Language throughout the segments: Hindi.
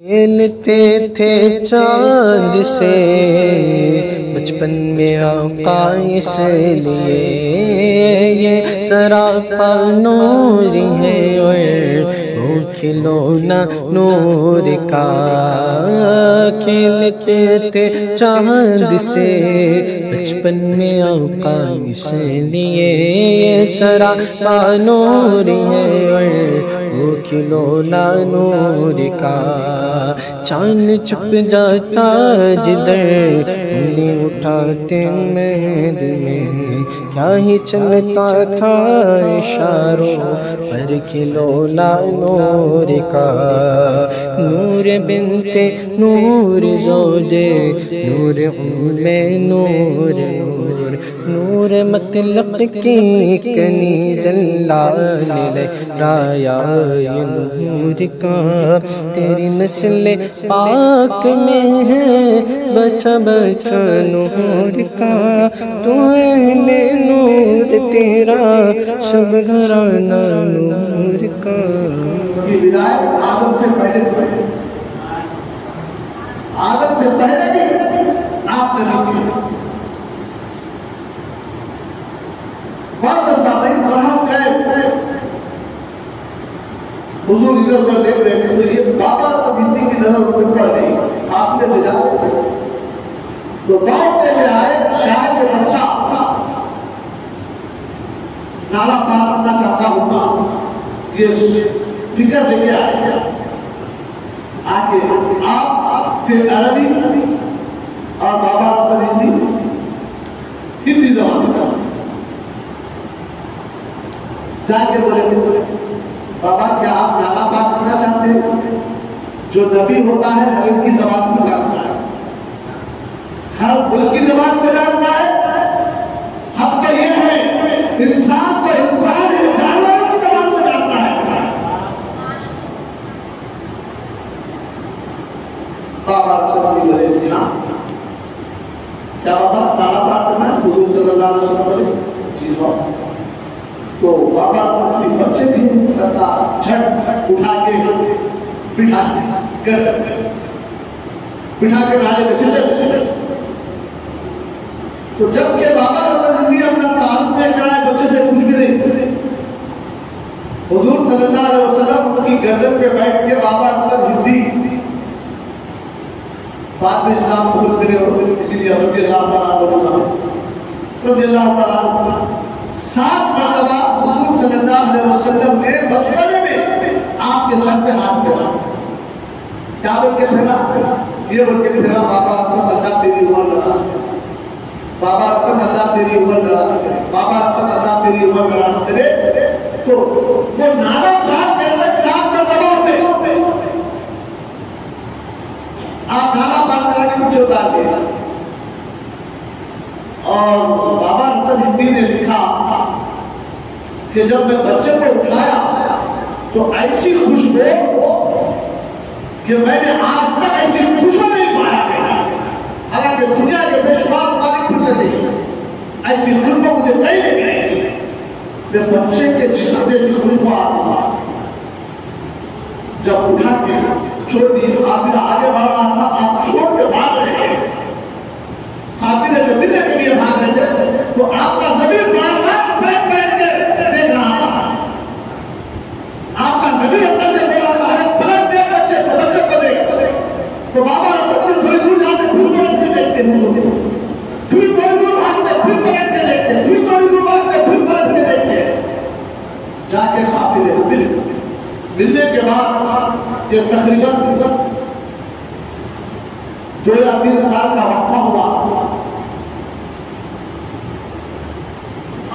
खेलते थे चांद से बचपन में आका, इसलिए ये सरापा नूर है और वो खिलौना नूर का। खेलते थे चांद से बचपन में आका, इसलिए ये सरापा नूर है और वो खिलौना नूर का। चांद छुप जाता जिधर उंगली उठाते महद में, क्या ही चलता था इशारों पर खिलौना नूर का। नूर बिनते नूर ज़ौजे नूर उम्मे नूर नूर, नूर मतलब की कनीज़ अल्लाह ने लहराया ये नूर का। तेरी नस्ल पाक में है बचा बचा नूर का। तू है नूर तेरा सब घराना नूर का। ये विदायत आदम से पहले भी आपने लिखी। बहुत सामने बरहम गए, हुजूर इधर उधर देख रहे थे, तो ये बाबा का जिंदगी की नजर उन पर गई। आपने से जाते थे तो दौड़ते हुए आए, शायद ये बच्चा नाला पार करना चाहता होता, ये फिक्र लेके आए। आके आप फिर अरबी और बाबा का हिंदी जबान का जाके बोले, बाबा क्या आप नाला पार करना चाहते हैं? जो नबी होता है हर एक की जबान को जानता है, हर मुल्क की जबान को जानता है। हम तो ये है इंसान तो इंसान है, जानवरों की जबान को जानता है। बाबा बोले जी हाँ, क्या बाबा नाला पार करना है? हुजूर सल्लल्लाहु अलैहि वसल्लम बोले जी हाँ। तो बाबा बच्चे थे, सरकार झट उठा के बिठा के नाले में से चल। तो जब के बाबा जिंदगी अपना तारुफ नहीं कराए, बच्चे से कुछ भी नहीं। हुजूर सल्लल्लाहु अलैहि वसल्लम उनकी गर्दन पे बैठ के बाबा अपना जिंदगी बाद में इस्लाम कबूल करे, और इसीलिए रज़ी अल्लाह ताला 7 मरतबा हुजूर सल्लल्लाहु अलैहि वसल्लम ने बचपने में आपके सर पे हाथ फेरा। क्या बोल के फेरा? ये बोल के फेरा, बाबा अल्लाह तेरी उम्र दराज करे, बाबा अल्लाह तेरी उम्र दराज करे, बाबा अल्लाह तेरी उम्र दराज करे। तो वो नारा पार करने 7 मरतबा होते, आप नारा पार करने के पीछे उतार दिए। और बाबा हिंदी ने लिखा कि जब मैं बच्चे को उठाया तो ऐसी खुशबू कि मैंने आज तक ऐसी खुशबू नहीं पाया। हालांकि दुनिया के बेशुमार मालिक खुलते नहीं, ऐसी खुशबू मुझे कहीं नहीं मिली। बच्चे के जिस्म जैसी खुशबू जब उठा के छोड़ दी, काफिला आगे बढ़ रहा था, आप छोड़ के भाग रहे हैं, काफिले से मिलने के लिए भाग रहे थे, तो आपका जमीन बार-बार बैठ के देख रहा था। आपका जमीन अंदर से बोल रहा है, पलट दे बच्चे को, बच्चे को देख। तो बाबा थोड़ी दूर जाते, फिर पलट के देखते, फिर थोड़ी दूर भागते, फिर पलट के देखते, फिर थोड़ी दूर भागते, फिर पलट के देखते। जाके काफिले मिलने के बाद ये तकरीबन 2 या 3 साल का वक्फा हुआ।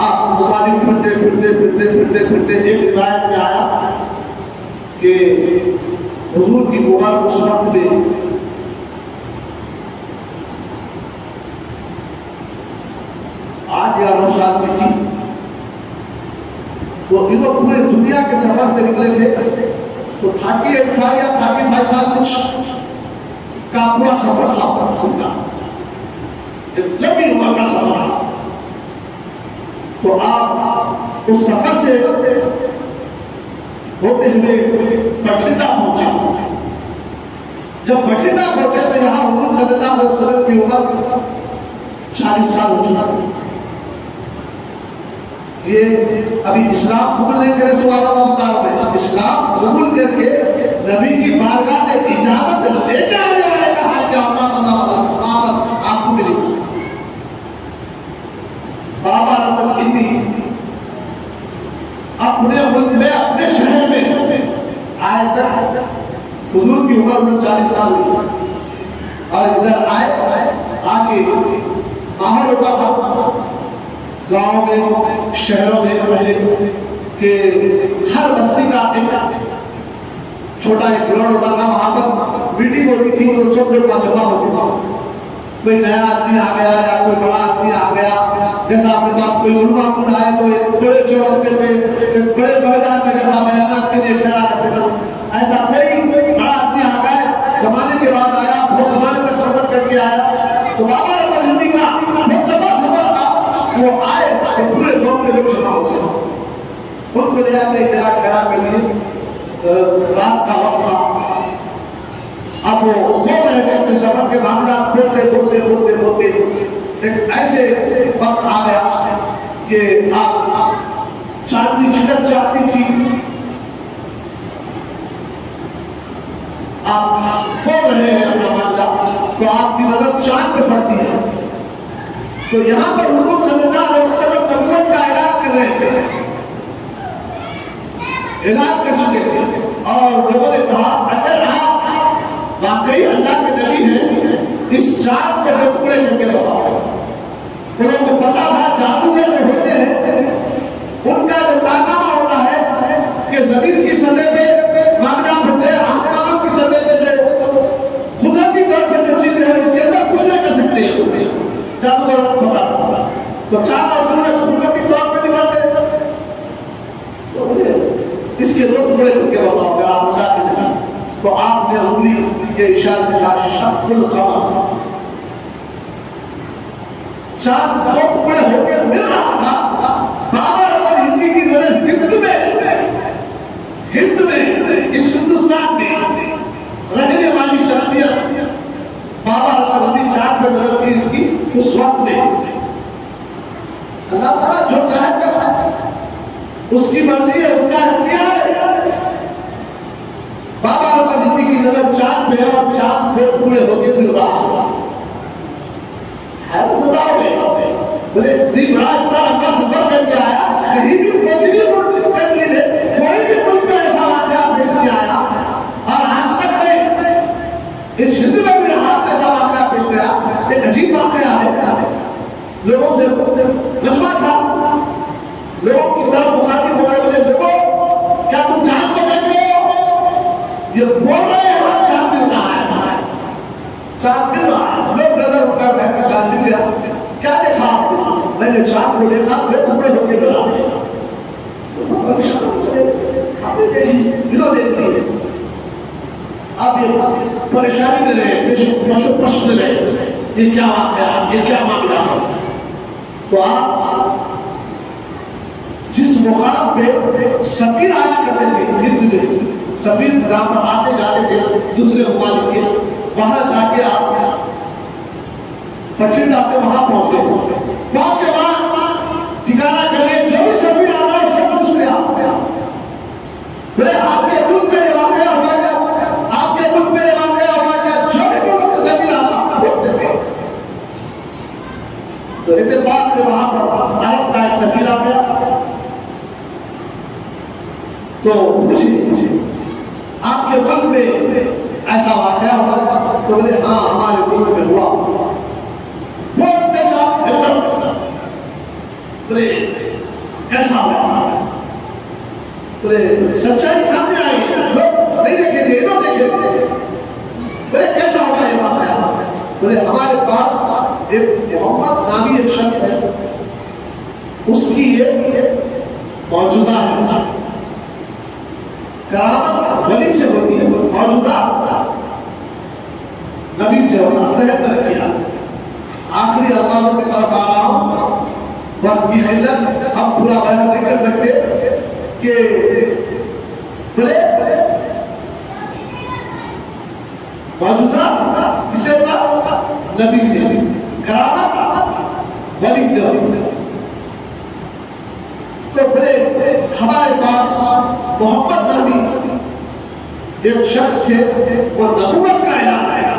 आप मुताबिक फिरते एक रिवायत में आया कि हुजूर की उम्र उस वक्त में 8 या 9 साल की थी। तो इन लोग पूरे दुनिया के सफर पे निकले थे, तो 38 साल या 35 साल कुछ का पूरा सफर था उनका, लंबी उम्र का सफर था। तो आप उस सफर से होते हुए बठिंडा पहुंचे। जब बठिंडा पहुंचे तो यहाँ हुजूर सल्लल्लाहु अलैहि वसल्लम की उम्र 40 साल हो चुका। ये अभी इस्लाम कबूल नहीं करे में इस्लाम कबूल करके नबी की बारगाह से इजाजत लेके आने वाले का हाल क्या होता आपको मिली। बाबा रतन हिंदी अपने मुल्क में अपने शहर में आए तक हुजूर की उम्र 40 साल हुई और इधर आए आके माहौल होता था गाँव में शहरों में पहले के हर बस्ती का एक छोटा एक ग्राउंड होता था। वहां पर मीटिंग होती थी तो सब लोग वहां जमा होते थे। कोई नया आदमी आ गया या कोई बड़ा आदमी आ गया, जैसा अपने पास कोई उनका कुछ आए तो एक बड़े चौरस पे एक बड़े मैदान में जैसा बयान के लिए ठहरा करते थे, ऐसा कोई बड़ा आदमी आ गया जमाने के बाद आया, बहुत जमाने का सफर करके आया तो बाबा हिंदी का बहुत सफर था। वो आए तो पूरे गांव के लोग जमा हो गए, उनको ले जाकर एक जगह ठहरा कर लिए। रात का वक्त था, अब वो बोल रहे थे अपने सफर के मामला बोलते बोलते बोलते बोलते एक ऐसे वक्त आ गया कि आप चांदनी छिटक जाती थी, आप बोल रहे हैं अपना मामला तो आपकी नजर चांद पे पड़ती है। तो यहाँ पर हुजूर सल्लल्लाहु अलैहि वसल्लम नबूवत का ऐलान कर रहे थे, ऐलान कर चुके थे और लोगों ने कहा अगर आप वाकई अल्लाह के नबी हैं इस चांद को टुकड़े करके बताओ। लोगों को पता था जादूगर जो होते हैं उनका जो कारनामा होता है कि जमीन की सतह पे मामला होते हैं, आसमानों की सतह पे जो कुदरती तौर पर जो चीजें हैं उसके अंदर कुछ नहीं कर सकते जादूगर को पता था। तो चांद और सूरज कुदरती तौर पर नहीं बनते, तो इसके दो टुकड़े करके बताओ अगर आप अल्लाह के नबी। तो आपने उंगली के इशारे के साथ शब्दुल कमर चांद दो टुकड़े होकर मिल रहा था। बाबा रतन हिंदी की नजर हिंद में इस हिंदुस्तान में रहने वाली शख्सियत बाबा रतन हिंदी चांद पे नजर थी इनकी उस वक्त में। अल्लाह ताला जो चाहे करता है उसकी मर्जी है, उसका इख्तियार है। बाबा रतन हिंदी की नजर चांद पे है और चांद दो टुकड़े होकर मिल रहा है। बोले जी बड़ा इतना लंबा सफर करके आया, कहीं भी किसी भी कंट्री में कोई भी मुल्क में ऐसा वाकया पेश नहीं आया और आज तक में इस हिंद में भी ऐसा वाकया पेश गया। एक अजीब वाकया है, लोगों से मशवरा था, लोगों की तरफ मुखातिब हो रहे, बोले लोगों क्या तुम चांद को देख रहे हो? ये बोल रहे हैं हम चांद मिल रहा है, चांद मिल रहा है। लोग नजर उठकर बैठकर चांद मिल गया, क्या देखा आपने? मैंने चांद को देखा, फिर टुकड़े होके मिला। आप ये परेशानी में रहे, प्रश्न रहे, ये क्या वाकया, ये क्या मामला? तो आप जिस मुकाम पे सफीर आया करते थे हिंद में, सफीर जहां पर आते जाते थे दूसरे ममालिक के, वहां जाके आप बठिंडा से वहां पहुंचे। पहुंच के बाद ठिकाना करिए, जो भी सफीर आता है सब पूछ लिया, बोले आपके मुल्क में वाकया हुआ क्या, आपके मुल्क में वाकया हुआ क्या? जो भी मुल्क से सफीर आता बोलते थे। तो इत्तेफाक से वहां पर भारत का एक सफीर आ गया, तो पूछिए आपके मुल्क में ऐसा वाकया हुआ? तो बोले हाँ हमारे मुल्क में हुआ। बोलते बोले कैसा हुआ? बोले सच्चाई सामने आई, लोग नहीं देखे थे, लोग देखे थे। बोले कैसा हुआ ये वाकया? बोले हमारे पास एक मोहम्मद नामी एक शख्स है, उसकी एक मौजूदा है, करामत वली से होती है, मौजूदा नबी से होता है। आखिरी अल्फाजों की तरफ आ रहा हूं, वक्त की किल्लत, हम पूरा बयान नहीं कर सकते कि बोले मौजूदा किसे होगा? नबी से। करामत वली से होगी। तो बोले हमारे पास मोहम्मद नबी एक शख्स थे, वो नबूवत का ऐलान आया।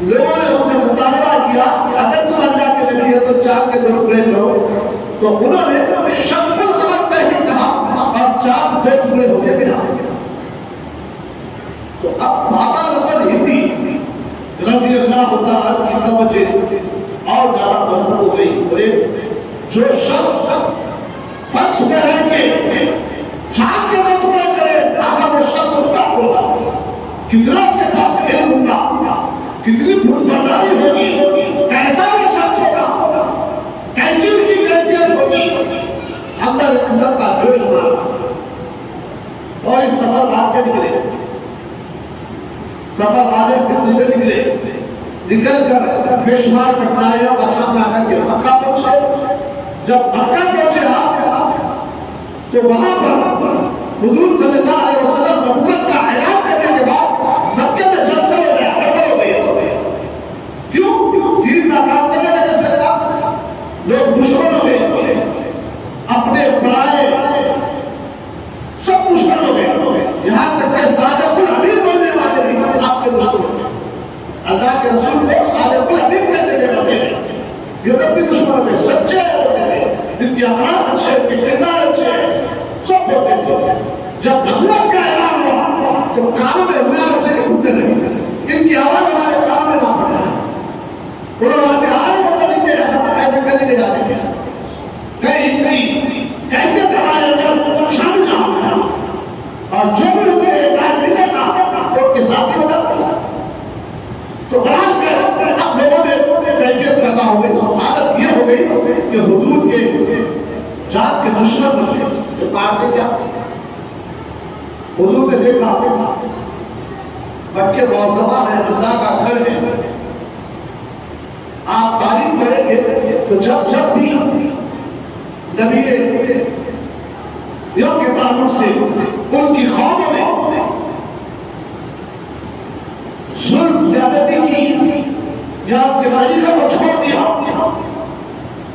लोगों ने उनसे मुतालबा किया कि अगर तुम अल्लाह के नबी हो तो चांद के 2 टुकड़े करो। तो उन्होंने शक्ल खबर पहले कहा और चांद 2 टुकड़े हो गए बिना। तो अब बाबा रकल हिंदी रजी अल्लाह तआला की तवज्जो और ज्यादा बुलंद हो गई। बोले जो शख्स फर्श में रह के चांद के 2 टुकड़े करे, अगर वो शख्स उसका होगा, कितना उसके पास इल्म होगा, कितनी भूलभंडारी होगी, कैसा वो शख्स होगा, कैसी उसकी कैफियत होगी। अंदर एक किस्म का जोश मारा और इस सफर भाग के निकले। सफर वाले हिंदू से निकल कर बेशुमार कठिनाइयों का सामना करके मक्का पहुंचे। जब मक्का पहुंचे आप तो वहां पर हुजूर सल्लल्लाहु अलैहि वसल्लम नबूवत का ऐलान करने के बाद मक्के में जलसा हो गया, गड़बड़ हो गई। क्यों? दीन का काम करने लगे सरकार, लोग दुश्मन हो गए, अपने पराए सब दुश्मन हो गए। यहाँ तक के सादिकुल अमीन बोलने वाले भी आपके दुश्मन। अल्लाह के रसूल को सादिकुल अमीन कहने के वाले ये लोग भी दुश्मन थे, सच्चे होते थे, इनके अखलाक अच्छे, इनके किरदार अच्छे, सब होते थे। जब नबूवत का ऐलान हुआ तो कानों में हुआ होते कि घूमने लगे, इनकी आवाज हमारे कानों में ना पड़े। उन्होंने वहां से आए होता नीचे ऐसे करने के जाते थे, कहीं कैसे हमारे अंदर शामिल ना हो। और जो भी उनके बात मिलेगा तो उनके साथ ही होगा। तो बराल कर अब लोगों में कैफियत पैदा हो गई, आदत ये हो गई कि हुजूर के जात के दुश्मन बचे तो काटते क्या। हुजूर ने देखा मक्के मौसमा है, अल्लाह का घर है, आप तारीफ करेंगे तो जब जब भी नबी यों के ताल्लुक से उनकी खौफों में जुल्म ज्यादती की या आपके वालिदा को छोड़ दिया,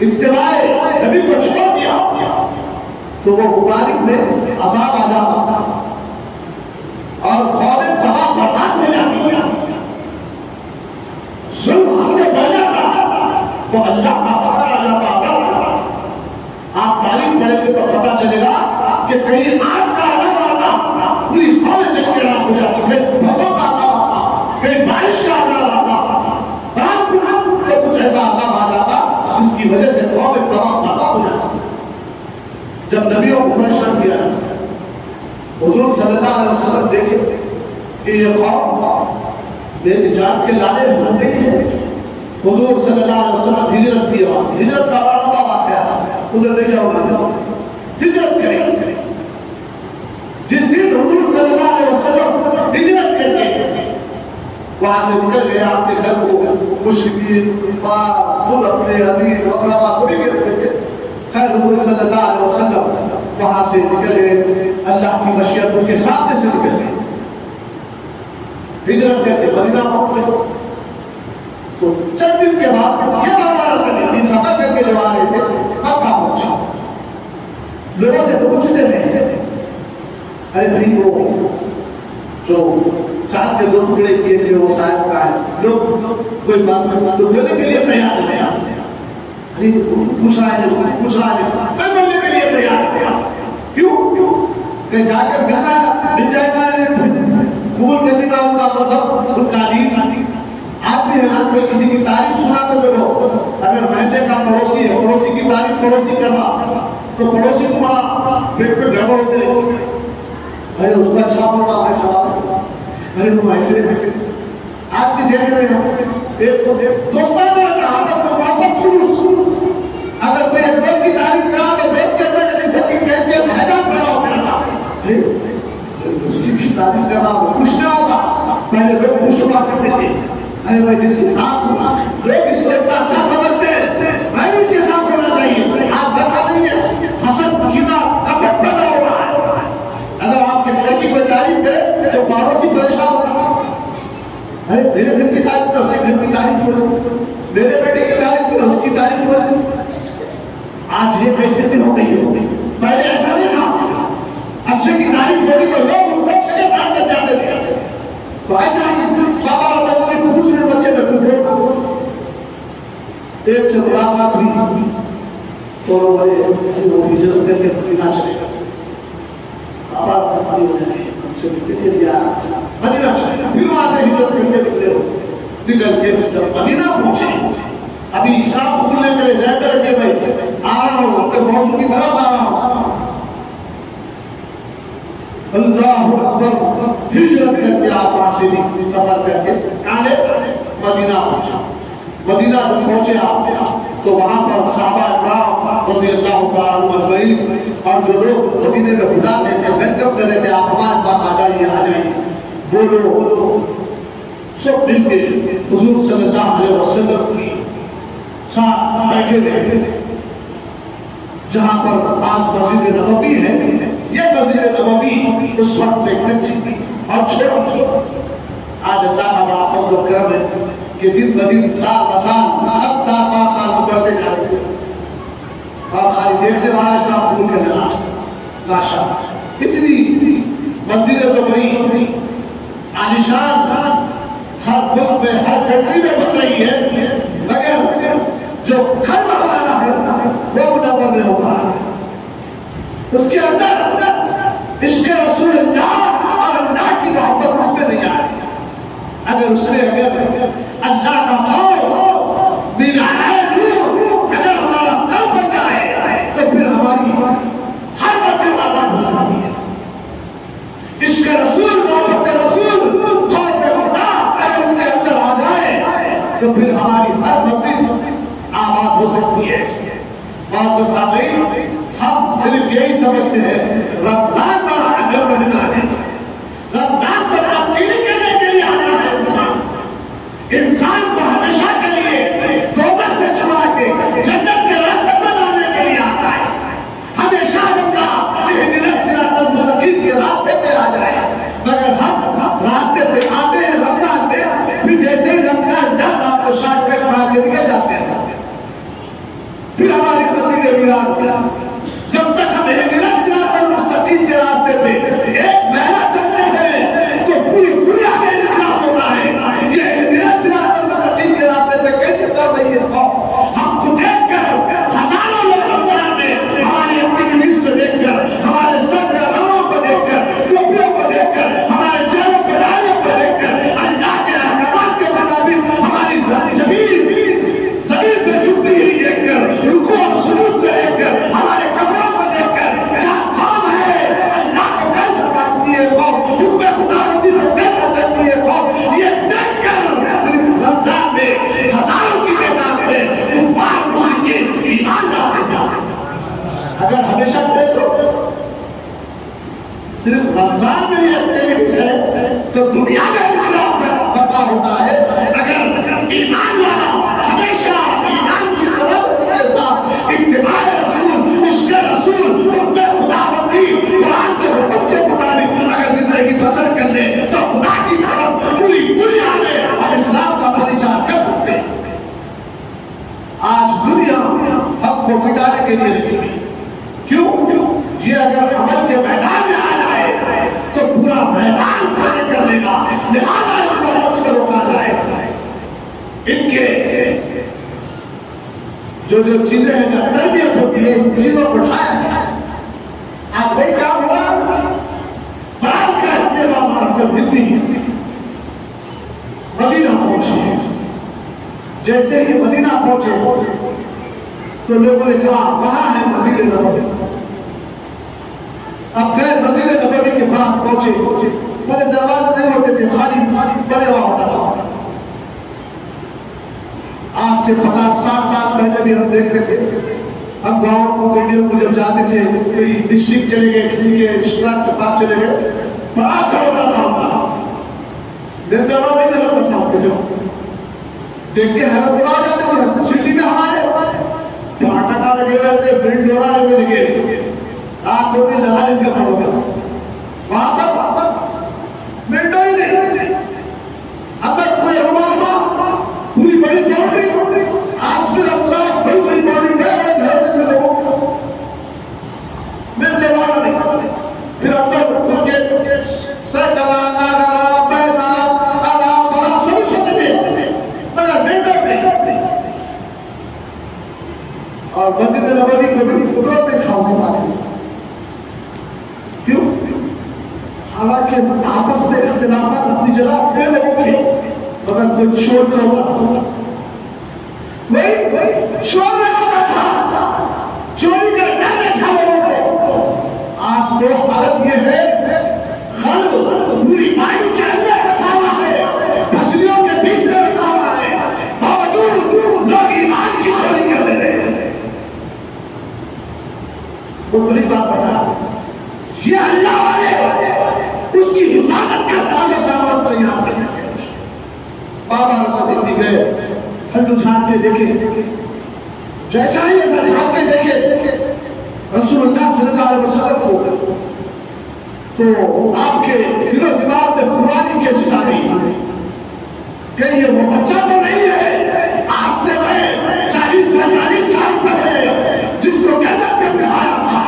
इत्तिबाए नबी को छोड़ दिया, तो वो मुबारक में अजाब आ जाता और खौफे तबाह बर्बाद हो जाती, जुल्म हद से बढ़ जाता, तो अल्लाह का पता आ जाता। आप तारीफ पढ़ेंगे तो पता चलेगा कि कहीं आग का अजाब आता, पूरी खौफे जल के राख हो जाती है, भगों का अजाब आता, कहीं बारिश का अजाब आता, तो कुछ ऐसा अजाब आ जाता जिसकी वजह से खौफ तबाह बर्बाद हो जाता। जब नबियों को परेशान किया हुजूर सल्लल्लाहु अलैहि वसल्लम देखे कि ये खौफ मेरी जान के लाले बन गई है, हुजूर सल्लल्लाहु अलैहि वसल्लम हिजरत की बात, हिजरत का बड़ा वाक़या उधर ले जाओ, हिजरत करें। जिस दिन हुजूर सल्लल्लाहु अलैहि वसल्लम हिजरत करके वहां से निकल गए, आपके घर को मुश्रिकीन खुद अपने अमीर वकरा सभी के रखे थे। खैर हुजूर सल्लल्लाहु अलैहि वसल्लम वहां से निकले, अल्लाह की मशीयत उनके सामने से निकल गई, हिजरत करके मदीना पहुंच गए। तो चंद दिन के बाद ये बात सफर करके जो आ रहे थे मक्का पहुंचे। लोगों से पूछते रहे, अरे भाई वो जो चांद के 2 टुकड़े किए थे वो शायद का है, लोग कोई बात नहीं तो बोलने के लिए तैयार नहीं आते। अरे पूछ रहा है मैं बोलने के लिए तैयार नहीं। क्यों? कहीं जाकर मिल जाएगा, कबूल करने का उनका मजहब, उनका दीन। आदमी है ना, कोई किसी की तारीफ सुना तो देखो, अगर महल्ले का पड़ोसी है, पड़ोसी की तारीफ पड़ोसी करना तो पड़ोसी को बड़ा पेट पे गड़बड़ होते रहे, अरे उसका अच्छा होगा, मैं खराब, अरे वो ऐसे आप भी देख रहे हो। एक दोस्ताना आपस में मोहब्बत शुरू, अगर कोई एक दोस्त की तारीफ करा तो दोस्त के अंदर जिससे की कैफियत हैरान पैदा होगा, अरे उसकी तारीफ करना कुछ ना होगा। पहले लोग खुश हुआ करते थे, अरे भाई जिसके साथ लोग इसको इतना अच्छा समझते हैं, मैं भी इसके साथ होना चाहिए। आप ऐसा नहीं है, हसद कीना कब पैदा हो रहा है। अगर आपके लड़की को तारीफ करे तो पड़ोसी परेशान होगा, अरे मेरे घर की तारीफ तो उसके घर की तारीफ हो रही, मेरे बेटे की तारीफ तो उसकी तारीफ हो रही। आज ये बेइज्जती हो गई है, पहले ऐसा नहीं था। अच्छे की तारीफ होगी तो लोग अच्छे के साथ लग जाते थे। तो ऐसा ही बाबा बताते हैं दूसरे बच्चे में फिर एक से मुलाकात हुई तो बोले वो हिजरत करके मदीना चलेगा। बाबा बताते हैं हमसे निकल दिया मदीना चलेगा। फिर वहां से हिजरत करके निकल के जब मदीना पहुंचे, अभी इस्लाम कबूल करने के लिए जाकर के भाई आ रहा हूं, अपने मौजूद की तरफ आ रहा हूं, अल्लाहु अकबर, हिजरत करके आप वहां से सफर करके काले मदीना पहुंचे। मदीना जब पहुंचे आप तो वहां पर सहाबा इकराम रज़ी अल्लाह तआला अन्हुम अजमईन और जो लोग मदीने में गुजार रहे थे, वेलकम कर रहे थे, आप हमारे पास आ जाइए, बोलो सब मिलके हुजूर सल्लल्लाहु अलैहि वसल्लम की साथ बैठे रहे। जहां पर आज मस्जिद नबवी है, ये मस्जिद नबवी उस वक्त में कच्ची थी और छोटी। आज अल्लाह का बड़ा फज़ल और करम है कि दिन ब दिन साल ब साल हफ्ता ब साल बढ़ते जा रहे हैं और खाली देखने वाला इस्लाम कबूल करने वाला माशाअल्लाह। इतनी मस्जिदें तो बड़ी आलिशान हर मुल्क में हर कंट्री में बन रही है, मगर जो खत्म वाला है वो मुनव्वर नहीं हो पा रहा है। उसके अंदर इसके रसूल अल्लाह और अल्लाह की मोहब्बत उसमें नहीं आ रही। अगर उसमें अल्लाह का खौफ अगर हमारा दिल बन जाए तो फिर हमारी हर बात इबादत हो सकती है। इसके रसूल मोहब्बत रसूल खौफ खुदा अगर इसके अंदर आ जाए तो फिर हमारी हर बात आबाद हो सकती है। बात तो सामने हम सिर्फ यही समझते हैं रमजान बड़ा अहम महीना है, रमजान को तब्दीली करने के लिए आता है। इंसान को हमेशा के लिए दोज़ख से छुड़ा के जन्नत के रास्ते पर लाने के लिए आता है। हमेशा बंदा इहदिना सिरातल मुस्तकीम के रास्ते पे आ जाए, मगर हम रास्ते पे आते हैं रमजान में, फिर जैसे ही रमजान जब आपको शॉर्टकट मार के निकल जाते हैं, फिर हमारी मस्जिद वीरान। जब तक हम इहदिना सिरातल मुस्तकीम के रास्ते पे एक महीना चलते हैं तो पूरी दुनिया में इनकलाब होता है। ये इहदिना सिरातल मुस्तकीम के रास्ते पे कैसे चल रही है? हमको देखकर हजारों लोग रमजान में हमारी एक्टिविटीज को देखकर, हमारे सब रवानों को देखकर, टोपियों को देखकर, हमारे चेहरों के दायरों को देखकर, अल्लाह के अहकाम के मुताबिक हमारी जमीन पे झुकती हुई देखकर, रुकू और सुजूद को देखकर, हमारे कमरों को देखकर क्या काम है, अल्लाह को कैसे मानती है कौम, हुक्म खुदावंदी पे कैसे चलती है कौम, ये देखकर सिर्फ रमजान में हजारों की तादाद में कुफार मुशरिकीन ईमान लाते हैं। अगर हमेशा देखो सिर्फ रमजान में ये एक्टिविटीज है तो दुनिया में इनकलाब बर्पा होता है। अगर ईमान वाला हमेशा ईमान की सलामती के साथ इत्तिबाए रसूल, इश्क़ रसूल, हुक्म खुदावंदी, कुरान के हुक्म के मुताबिक अगर जिंदगी बसर कर ले तो खुदा की तरफ पूरी दुनिया में हम इस्लाम का परिचार कर सकते हैं। आज दुनिया हमको मिटाने के लिए लगी है। क्यों? ये अगर अमल के मैदान में आ जाए तो पूरा मैदान फतेह कर लेगा, लिहाजा इसको मुझको रोका जाए। इनके जो जो चीजें हैं, जब तरबियत होती है, इन चीजों को उठाया आप वही काम होगा। बात करते बाबा जब हिंदी मदीना पहुंचे, जैसे ही मदीना पहुंचे तो लोगों ने कहा कहाँ है मस्जिद नबवी? अब गए मस्जिद नबवी के पास पहुंचे, पहले दरवाजे नहीं होते थे, खाली बने हुआ होता था। आज से 50-60 साल पहले भी हम देखते थे, हम गाँव को पिंडियों को जब जाते थे, कोई डिस्ट्रिक्ट चले गए, किसी के रिश्तेदार के पास चले गए, बड़ा करोड़ा था उनका, दरवाजा नहीं होता था उनके, जो देख के हैरत आ जाते थे। सिटी में हमारे टका लगे रहते, ब्रिंड डोरा लगे, रात होती लगा लेते पड़ोगे, वहां पर विंडो ही नहीं, अगर बड़ी बाउंड्री, आसपास अपना बड़ी बड़ी बाउंड्री, बड़े धरने से लोगों को मिलने वाला नहीं। फिर अंदर उनके सकला नारा बैना आला बड़ा सभी छोटे थे, मगर बेटा नहीं। और मस्जिद नबवी को भी फुटबॉल पे खाओ से मारे। क्यों? हालांकि आपस में इख्तिलाफात अपनी जगह थे लोगों के, मगर कोई शोर न होता, कोई शोर न होता था, चोरी का डर न था लोगों को। आज तो हालत ये है, खल्ब पूरी पानी के अंदर बसा हुआ है, फसलियों के बीच में बसा हुआ है, बावजूद लोग ईमान की चोरी कर ले रहे हैं। वो बड़ी बात बता, ये अल्लाह वाले उसकी हिफाजत करने वाले सामान तैयार करते हैं। बाबा रमज़ान गए, हल्लू झाड़ के देखे, जैसा ही ऐसा झाड़ के देखे रसूलुल्लाह सल्लल्लाहु अलैहि वसल्लम को, तो आपके दिलो दिमाग में पुरानी कैसी आ गई कि ये वो बच्चा तो नहीं है, आज से मैं 40-45 साल पहले जिसको गजब में बिठाया था।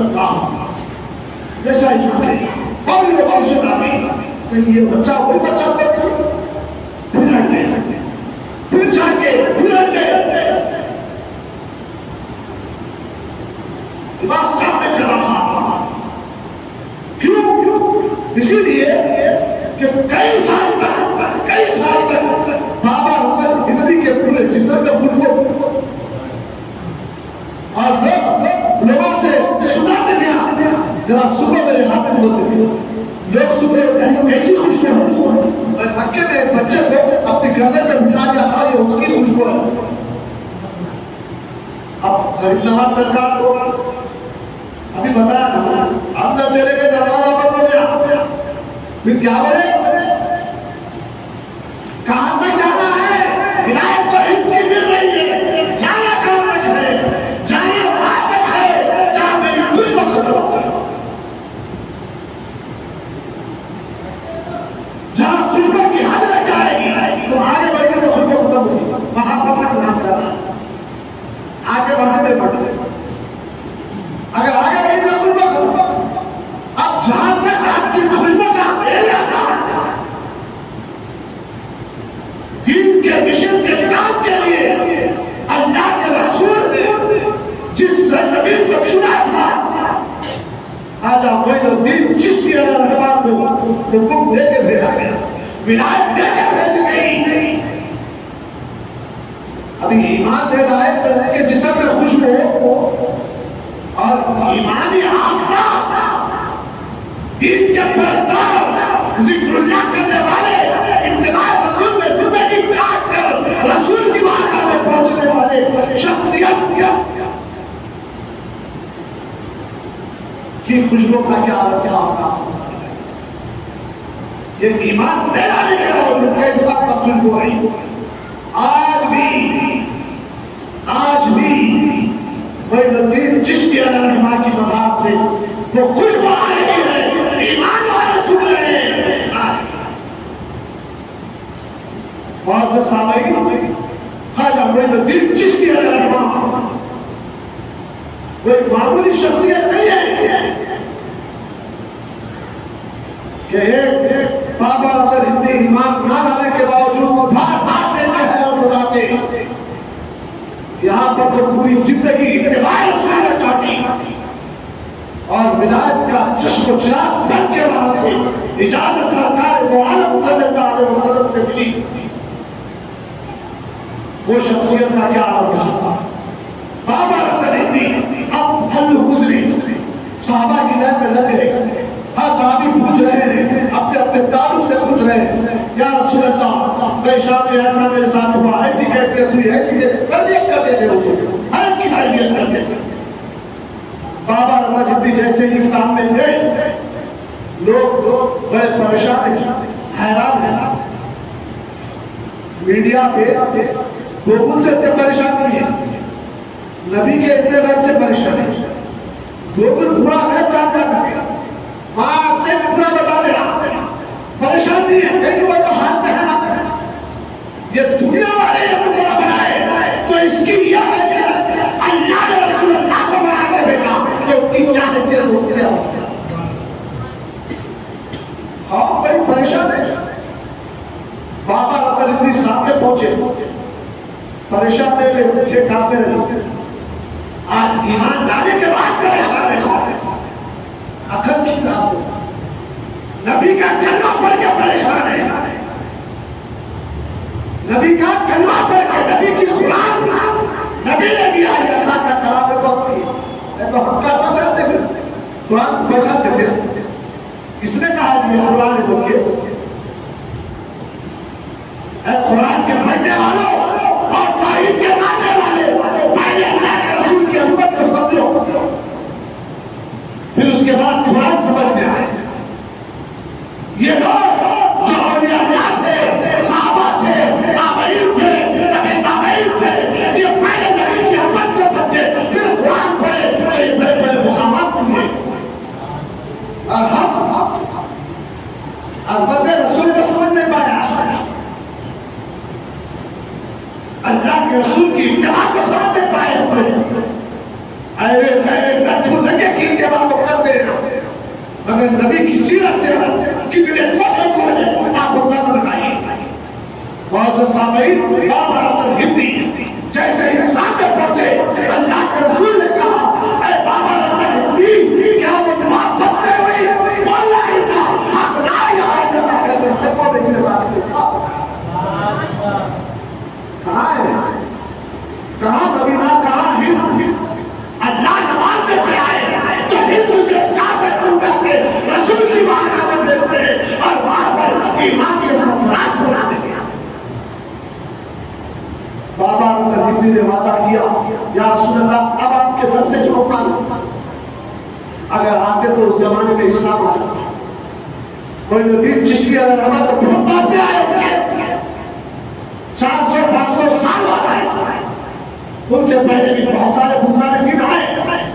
अल्लाह जैसा ही और ये बात आ गई, कहीं ये बच्चा कोई बच्चा तो नहीं। फिर हट गए, फिर जाके फिर हट गए, दिमाग काम में कर रहा। क्यों? इसीलिए कि कई साल तक बाबा रमज़ान जिंदगी के पूरे जिस्म में खुद और लोगों से सुनाते थे। जरा सुबह मेरे हाथ में होते थे, लोग सुबह ऐसी खुशबू होती है, मक्के में बच्चे को अपने गर्दन में बिठा दिया था, ये उसकी खुशबू है। अब गरीब नवाज सरकार को अभी बताया ना, अंदर चले गए, दरवाजा बंद हो गया, फिर क्या बोले, कहां तक जाना है, हिदायत तो इतनी मिल रही है, जाना कहां तक है, जाना वहां तक है जहां मेरी खुशबू खत्म हो गई, जहां खुशबू की हद लग जाएगी तो आगे बढ़ने तो खुशबू खत्म होगी, वहां पता नाम करना आगे बढ़ने में बढ़ गए। अगर आगे बढ़ी तो खुशबू खत्म, अब जहां तक आपकी खुशबू का एरिया था, दीन के मिशन के काम के लिए अल्लाह के रसूल ने जिस नबी को चुना था, आज आप दीन चिश्ती रहमान को हुक्म देकर भेजा गया, विलायत देकर भेजी गई। अभी ईमान दे रहा है कि जिसम में खुशबू हो और ईमानी आफ्ता, दीन के प्रस्ताव, जिक्रुल्लाह करने वाले, इत्तिबा रसूल में जिंदगी काट कर रसूल की बारगाह में पहुंचने वाले शख्सियत की खुशबू का क्या क्या होगा। ये ईमान मेरा नहीं मेरा हो, कैसा खुशबू है। आज भी वही चिश्ती रहमान की मज़ार से वो खुशबू आ रही है, ईमान वाले सुन रहे हैं। बहुत से सामयिक खाजा मोइनुद्दीन चिश्ती रहमान कोई मामूली शख्सियत नहीं है कि एक बाबा अगर हिंदी ईमान ना लाने के बावजूद बार देते हैं और बुलाते, यहाँ पर तो पूरी जिंदगी इत्तिबा रसूल ने काटी और विलायत का चश्म चिराग बन के वहां से इजाजत सरकार दो आलम सल्लल्लाहु अलैहि वसल्लम से मिली। वो शख्सियत का क्या आवश्यकता। बाबा रतन अब हल्लू गुजरी, साहबा की लाइन में लगे, हर साहबी पूछ रहे हैं, अपने अपने ताल्लुक से पूछ रहे हैं, या रसूल अल्लाह पेशाब ऐसा मेरे साथ हुआ, ऐसी कैफियत हुई, ऐसी तरबियत करते थे, हर की तरबियत करते थे। बाबा रमज़ान जैसे ही सामने गए, लोग बड़े परेशान हैरान है। मीडिया पे लोगों से इतने परेशान नहीं है, नबी के इतने दर्द से परेशान है। लोग पूरा है जानता है, पूरा बता दे, परेशान नहीं है, कहीं तो हाथ में है, ये दुनिया वाले ये टुकड़ा बनाए तो इसकी यह हैसियत अल्लाह ने रसूलुल्लाह को बना के भेजा तो उसकी क्या हैसियत होती है। हाँ बड़ी परेशान है। बाबा रतन सामने पहुंचे, परेशान थे काफिर, आज ईमान लाने के बाद परेशान है। अकल की बात, नबी का कलमा पढ़ के परेशान है, नबी का कलमा पढ़ के, नबी की कुरान नबी ने दिया है, अल्लाह का कलाम है तो हम क्या पहचानते थे, कुरान पहचानते थे। किसने कहा जी कुरान है बोलिए, कुरान के पढ़ने वालों और तारीफ के मानने वाले पहले अल्लाह के रसूल की अज़मत को समझो, फिर उसके बाद कुरान समझ में आए। ये लोग जो औलिया थे, सहाबा थे, ताबईन थे, तबे ताबईन थे, ये पहले नबी की अज़मत को समझे, फिर कुरान पढ़े, बड़े बड़े मुकामात हुए। और हम अज़मत रसूल को समझ नहीं पाया, अल्लाह के रसूल की इत्तिबा को समझ नहीं पाए। अरे गट्ठू लगे की इत्तिबा को करते हैं, मगर नबी की सीरत से कितने कोसों को आप अंदाजा लगाइए। बहुत सामईन बाबा रतन हिंदी जैसे इंसान में पहुंचे, अल्लाह के रसूल ने कहा अरे बाबा रतन हिंदी क्या वो दिमाग बसते हुए बोल रहा था, हक ना यहाँ से बोलने की बात कहाँ है, कहाँ मदीना, कहाँ हिंद। अल्लाह नमाज पे आए तो हिंद से काफिर बन करके रसूल की बात कर देते हैं और वहां पर ईमान के सरफराज बना देते हैं। बाबा ने वादा किया या रसूलल्लाह अब आपके घर से जो अगर आते तो उस जमाने में इस्लाम आ जाता, कोई नबी चिश्ती अगर हमारा तो बहुत बातें आए 400-500 साल बाद आए, उनसे पहले भी बहुत सारे बुजुर्ग दिन आए,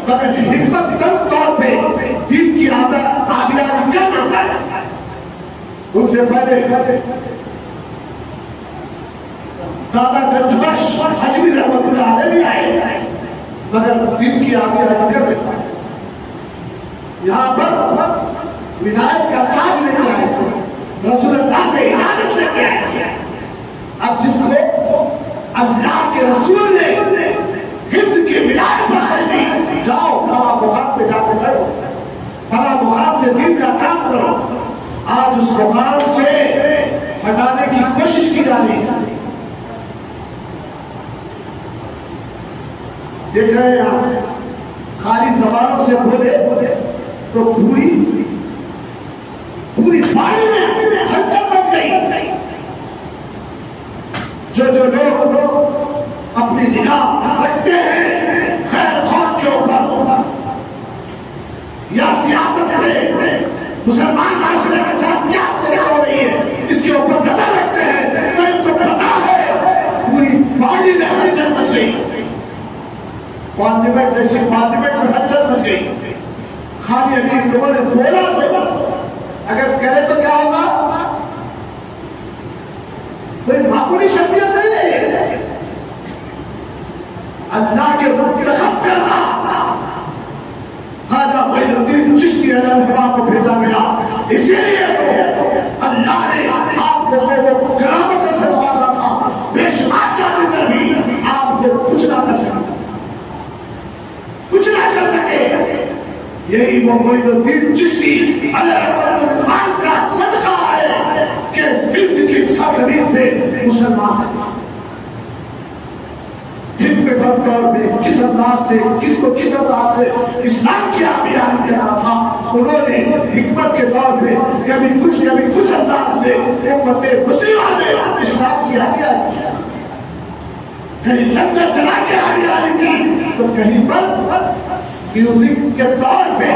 मगर हिकमत सब तौर पे दीन की आदत ताबियारी कर रहा है। उनसे पहले दादा गंजबख्श हजवी रहमतुल्लाह अलैह भी आए, मगर दीन की आबियारी कर रहे हैं। यहाँ पर विलायत का ताज लेके आए थे, रसूलुल्लाह से इजाजत लेके आए थे। अब जिसको अल्लाह के रसूल ने हिंद की विलायत बख्श दी, जाओ फला मुकाम पे जाके करो, फला मुकाम से दीन का काम करो। आज उस मुकाम से हटाने की कोशिश की जा रही है। देख रहे हैं आप, खाली जबानों से बोले तो पूरी पानी में हलचल मच गई। जो लोग अपनी निगाह रखते हैं खैर खौफ के ऊपर या सियासत में मुसलमान माशरे के साथ क्या हो रही है इसके ऊपर नजर रखते हैं, तो इनको पता है पूरी पानी में हलचल मच गई। पार्लियामेंट जैसे पार्लियामेंट में हलचल मच गई। खाली अभी लोगों ने बोला तो अगर करे तो क्या होगा, कोई मामूली शख्सियत नहीं है। अल्लाह के मुंतखब करना ख्वाजा मोइनुद्दीन चिश्ती अलैहिस्सलाम को भेजा गया, इसीलिए तो अल्लाह ने आपको वो करामत से नवाजा था, बेशुमार जादूगर भी आपको कुछ ना कर सके, कुछ ना कर सके। यही वो मोइनुद्दीन चिश्ती अलैहिस्सलाम का सदका है कि हिंद की सरजमीन पे मुसलमान हिंद पे तौर पे किस अंदाज से किसको किस अंदाज से इस्लाम की अभियान करना था, उन्होंने हिकमत के तौर पे कभी कुछ अंदाज में उम्मते मुस्लिमा ने इस्लाम की अभियान किया, कहीं लंगर चला के अभियान की, तो कहीं पर म्यूजिक के तौर पे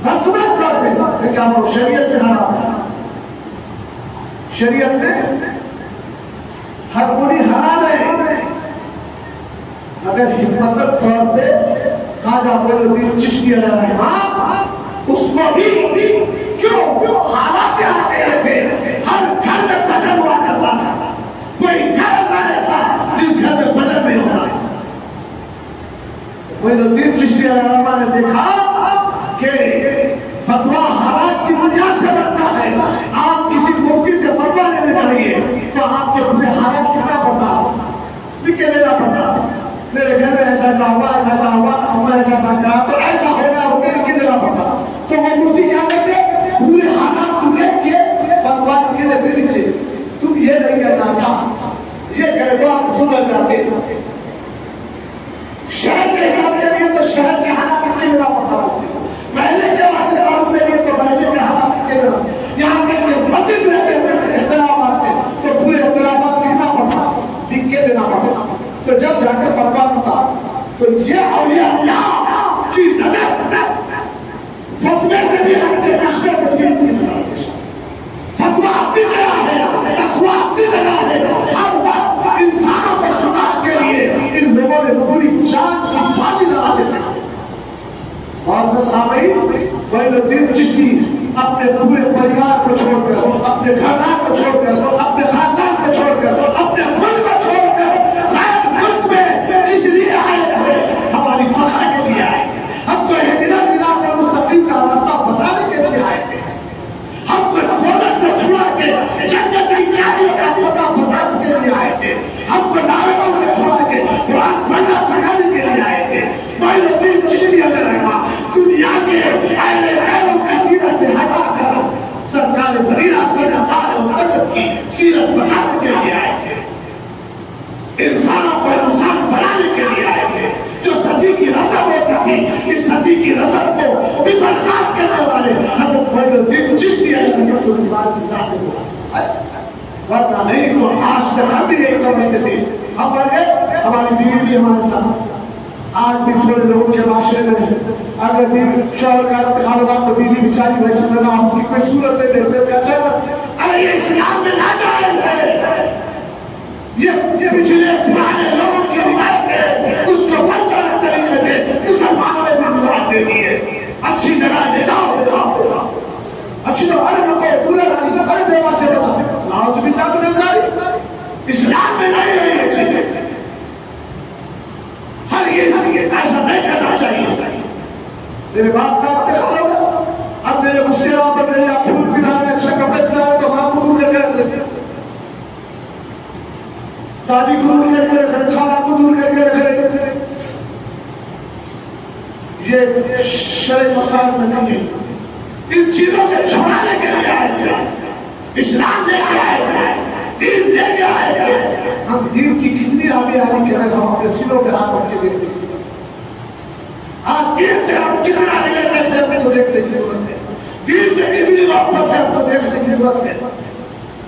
रस्मत तौर पे क्या वो शरीयत में हराम है। शरीयत में हर बुरी हराम है, मगर हिम्मत तौर पे ख्वाजा मोइनुद्दीन चिश्ती अलैहिस्सलाम उसको भी क्यों हालात आ गए थे, हर घर में भजन हुआ करता था, कोई मोइनुद्दीन चिश्ती अलैहिर्रहमा ने देखा कि फतवा हालात की बुनियाद पर बनता है। आप किसी मुफ्ती से फतवा लेने जाइए तो आपके पूरे हालात कितना पड़ता लिख के देना पड़ता। मेरे घर में ऐसा हुआ, ऐसा हुआ, हमने ऐसा करा तो ऐसा होगा, लिख के देना पड़ता। तो वो मुफ्ती क्या करते, पूरे हालात को देख के फतवा लिख के देते नीचे, तुम ये नहीं करना था, ये करे तो आप सुधर जाते। शहर के हिसाब के लिए तो शहर के हालात कितने देना पड़ता है, पहले के वास्ते काम से लिए तो पहले के हालात कितने देना, यहाँ तक के मस्जिद में से इख्तिलाफात थे तो पूरे इख्तिलाफात कितना पड़ता, लिख के देना पड़ता। तो जब जाकर फतवा होता तो ये औलिया अल्लाह की नजर फतवे से भी हटके तख्ते नसीब की फतवा अपनी जगह है, तक़वा अपनी जगह है। हर वक्त इंसानों को सुधार के लिए इन लोगों ने पूरी जान की बाजी लगा देते थे। और जो सामईन मोइनुद्दीन चिश्ती अपने पूरे परिवार को छोड़कर, अपने घरदार को छोड़कर, अपने खानदान को छोड़कर, अपने मुल्क को छोड़कर गैर मुल्क में इसलिए आए थे, हमारी फखर के लिए आए थे, हमको हिदायत सिरात मुस्तकीम का रास्ता बताने के लिए आए थे, हमको दोज़ख से छुड़ा के जन्नत की क्यारियों का पता बताने के लिए आए थे, हमको नावेलों से छुड़ा के कुरान पढ़ना सिखाने के लिए आए थे। मोइनुद्दीन चिश्ती अलैहिर्रहमा दुनिया के अहले गैरों की सीरत से हटाकर सरकार मदीना सल्लल्लाहु अलैहि वसल्लम की सीरत बताने के लिए आए थे, इंसानों को इंसान बनाने के लिए आए थे। जो सदी की रस्म होती थी, इस सदी की रस्म को भी बर्बाद करने वाले हज़रत मोइनुद्दीन चिश्ती अलैहिर्रहमा की जात को, वरना नहीं तो आज तक हम भी एक समझते थे, हम मर गए, हमारी बीवी भी हमारे साथ। आज भी थोड़े लोगों के माशरे में अगर बीवी शौहर का इंतकाल हुआ तो बीवी बेचारी वैसे लगा हमकी कोई सूरत दे देते अच्छा, अरे ये इस्लाम में नाजायज है, ये पिछले पुराने लोगों की रिवायत है, उसको बंद तरीके से मुसलमानों ने भी रिवायत दे दी है। अच्छी जगह ले जाओ, अच्छी तो अरे नको दूल्हा रानी अरे बेवा से बताओ नाउज़ बिल्लाह मिन ज़ालिक, इस्लाम में नहीं है ये चीजें, हर ये ऐसा नहीं करना चाहिए। मेरे बाप का इंतकाल हो, अब मेरे गुस्से पर मेरे आप फूल पिलाए, अच्छा कपड़े पिलाए तो माँ को दूर करके रख देते, दादी को दूर करके रख रहे, खाना को दूर करके रख रहे, ये शरई मसाल में नहीं है। इन चीजों से छुड़ाने के लिए आए थे, इस्लाम लेके आए थे, दीन लेके आए थे। हम दीन की कितनी आगे आगे कह रहे हैं, हम अपने सिरों पे हाथ रख के देखते हैं। आज दीन से हम कितना रिलेटेड है हमको देखने की जरूरत है, दीन से कितनी मोहब्बत है हमको देखने की जरूरत है।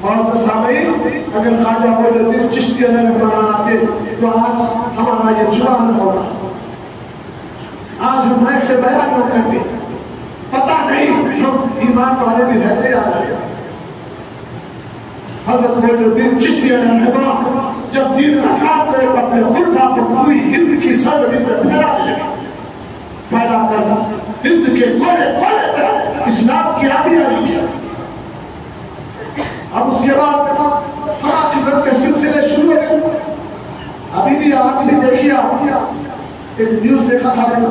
और सामईन अगर ख्वाजा मोइनुद्दीन चिश्ती अलैहिर्रहमा आते तो आज हमारा ये जुआ न होगा, आज हम माइक से बयान न करते, पता नहीं हम ईमान वाले भी रहते आ रहे। हज़रत मोइनुद्दीन चिश्ती अलैहिर्रहमा जब दीन रखा तो अपने खुलफा को पूरी हिंद की सरजमीन पर फैला कर हिंद के कोने कोने तक इस्लाम की आगे आई है। अब उसके बाद हर किस्म के सिलसिले शुरू हो गए। अभी भी आज भी देखिए, एक न्यूज देखा था मैंने,